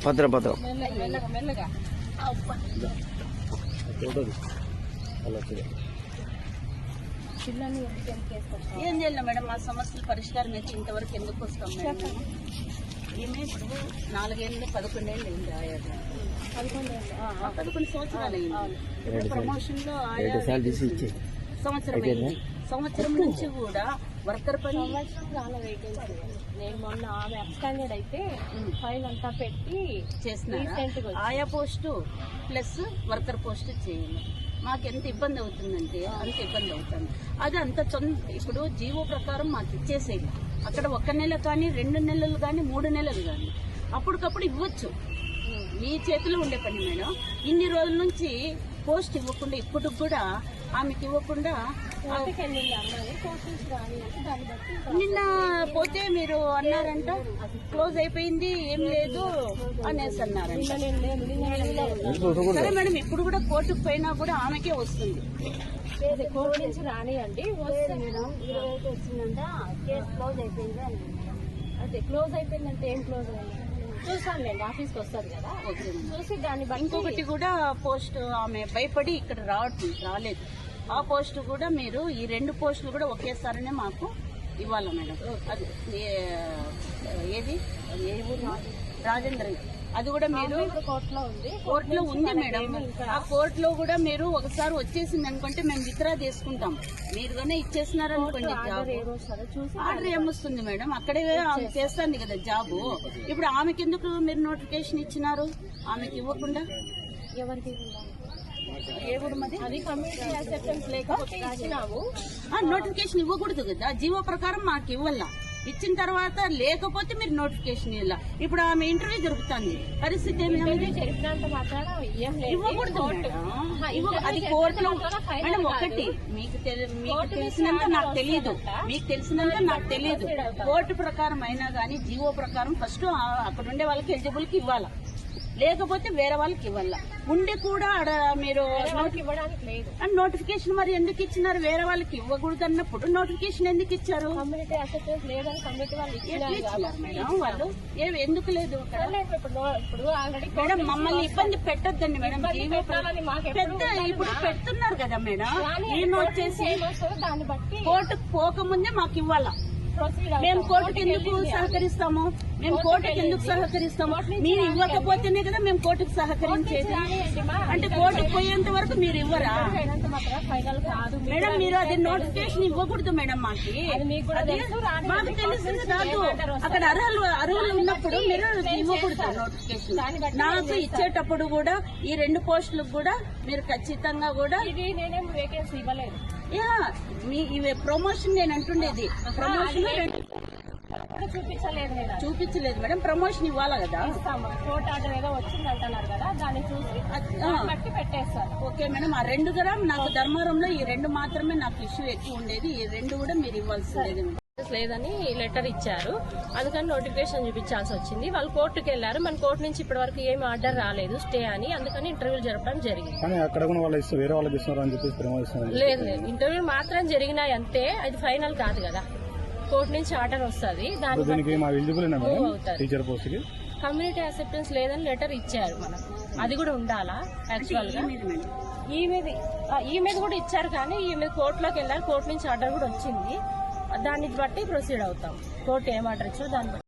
భద్రం భద్రం ఏం చేయాలి మేడం? మా సమస్యల పరిష్కారం అయితే ఇంతవరకు ఎందుకు వస్తాం మేడం? ఈమె ఇప్పుడు 4 ఏళ్ళు 11 ఏళ్ళు అయింది ఆయాగా, 11 సంవత్సరాలు అయింది. ప్రమోషన్ లో సంవత్సరం అయింది. సంవత్సరం నుంచి కూడా వర్కర్ పని నేను మొన్న ఆమె అబ్స్టాండర్డ్ అయితే ఫైల్ అంతా పెట్టి చేస్తున్నారు. ఆయా పోస్టు ప్లస్ వర్కర్ పోస్ట్ చేయాలి. మాకు ఎంత ఇబ్బంది అవుతుందంటే అంత ఇబ్బంది అవుతుంది. అది అంత ఇప్పుడు జీవో ప్రకారం మాకు ఇచ్చేసేది. అక్కడ 1 నెల కానీ 2 నెలలు కానీ 3 నెలలు కానీ అప్పటికప్పుడు ఇవ్వచ్చు. మీ చేతిలో ఉండే పని మేడం. ఇన్ని రోజుల నుంచి పోస్ట్ ఇవ్వకుండా ఇప్పటికి కూడా ఆమెకి ఇవ్వకుండా నిన్న పోతే మీరు అన్నారంట క్లోజ్ అయిపోయింది ఏం లేదు అనేసి అన్నారంట. సరే మేడం, ఇప్పుడు కూడా కోర్టుకు పోయినా కూడా ఆమెకే వస్తుంది. కోర్టు నుంచి రానియండి, వచ్చిందంట కేసు క్లోజ్ అయిపోయింది అని. అదే క్లోజ్ అయిపోయిందంటే ఏం క్లోజ్ అయింది చూసానులేండి, ఆఫీస్కి వస్తారు కదా, చూసి దాన్ని బట్టి. ఇంకొకటి కూడా పోస్ట్ ఆమె భయపడి ఇక్కడ రాలేదు. ఆ పోస్ట్ కూడా మీరు ఈ 2 పోస్టులు కూడా ఒకేసారినే మాకు ఇవ్వాలి మేడం. అది ఏది ఏ ఊరు? రాజేంద్ర. అది కూడా మీరు కోర్టులో ఉంది మేడం. ఆ కోర్టులో కూడా మీరు ఒకసారి వచ్చేసింది అనుకుంటే మేము విత్డ్రా చేసుకుంటాం. మీరు కానీ ఇచ్చేసినారనుకోండి ఆర్డర్ ఏమొస్తుంది మేడం? అక్కడే ఆమె చేస్తుంది కదా జాబు. ఇప్పుడు ఆమెకి ఎందుకు మీరు నోటిఫికేషన్ ఇచ్చినారు? ఆమెకి ఇవ్వకుండా ఎవరికి నోటిఫికేషన్ ఇవ్వకూడదు కదా. జీవో ప్రకారం మాకు ఇవ్వాల. ఇచ్చిన తర్వాత లేకపోతే మీరు నోటిఫికేషన్ ఇవ్వాల. ఇప్పుడు ఆమె ఇంటర్వ్యూ జరుగుతుంది, పరిస్థితి ఇవ్వకూడదు. అది కోర్టులో మేడం. ఒకటి మీకు తెలిసినంత నాకు తెలియదు, మీకు తెలిసినంత నాకు తెలియదు. కోర్టు ప్రకారం అయినా కానీ జీవో ప్రకారం ఫస్ట్ అక్కడ ఉండే వాళ్ళకి ఎలిజిబుల్కి ఇవ్వాలా, లేకపోతే వేరే వాళ్ళకి ఇవ్వాల. ఉండి కూడా మీరు నోటిఫికేషన్ మరి ఎందుకు ఇచ్చినారు? వేరే వాళ్ళకి ఇవ్వకూడదు అన్నప్పుడు నోటిఫికేషన్ ఎందుకు ఇచ్చారు? వాళ్ళు ఎందుకు లేదు మేడం? మమ్మల్ని ఇబ్బంది పెట్టొద్దండి మేడం. పెద్ద ఇప్పుడు పెడుతున్నారు కదా మేడం. నేను వచ్చేసి కోర్టుకు పోకముందే మాకు ఇవ్వాలా. మేము కోర్టుకు ఎందుకు సహకరిస్తాము? మీరు ఇవ్వకపోతేనే కదా మేము కోర్టుకు సహకరించేది. అంటే కోర్టుకు పోయేంత వరకు మీరు ఇవ్వరా మేడం? మీరు అది నోటిఫికేషన్ ఇవ్వకూడదు మేడం. మాకు తెలిసింది కాదు. అక్కడ అర్హులు ఉన్నప్పుడు మీరు ఇవ్వకూడదు నోటిఫికేషన్. నాకు ఇచ్చేటప్పుడు కూడా ఈ 2 పోస్టులకు కూడా మీరు ఖచ్చితంగా కూడా ఇవ్వలేదు. ఇవి ప్రమోషన్ నేను అంటుండేది. ప్రమోషన్ చూపించలేదు మేడం. ప్రమోషన్ ఇవ్వాలా కదా. కోర్టు ఆర్డర్ ఏదో వచ్చింది అంటున్నారు కదా, దాన్ని చూసి బట్టి పెట్టేస్తారు. Okay madam. ఆ 2 కూడా నాకు ధర్మారంలో ఈ 2 మాత్రమే నాకు ఇష్యూ ఎక్కువ ఉండేది. ఈ 2 కూడా మీరు ఇవ్వాల్సింది లేదని లెటర్ ఇచ్చారు. అందుకని నోటిఫికేషన్ చూపించాల్సి వచ్చింది. వాళ్ళు కోర్టుకు వెళ్లారు. మన కోర్టు నుంచి ఇప్పటి వరకు ఏమి ఆర్డర్ రాలేదు స్టే అని. అందుకని ఇంటర్వ్యూలు జరపడం జరిగింది. లేదు లేదు, ఇంటర్వ్యూ మాత్రం జరిగినాయి అంతే. అది ఫైనల్ కాదు కదా. కోర్టు నుంచి ఆర్డర్ వస్తుంది. కమ్యూనిటీ అక్సెప్టెన్స్ లేదని లెటర్ ఇచ్చారు మనకు. అది కూడా ఉండాలా యాక్చువల్ గా. ఈ మీద కూడా ఇచ్చారు, కానీ ఈ మీద కోర్టులోకి వెళ్ళారు. కోర్టు నుంచి ఆర్డర్ కూడా వచ్చింది. దాన్ని బట్టి ప్రొసీడ్ అవుతాం. కోర్టు ఏం ఆర్డర్ ఇచ్చారో దాన్ని బట్టి.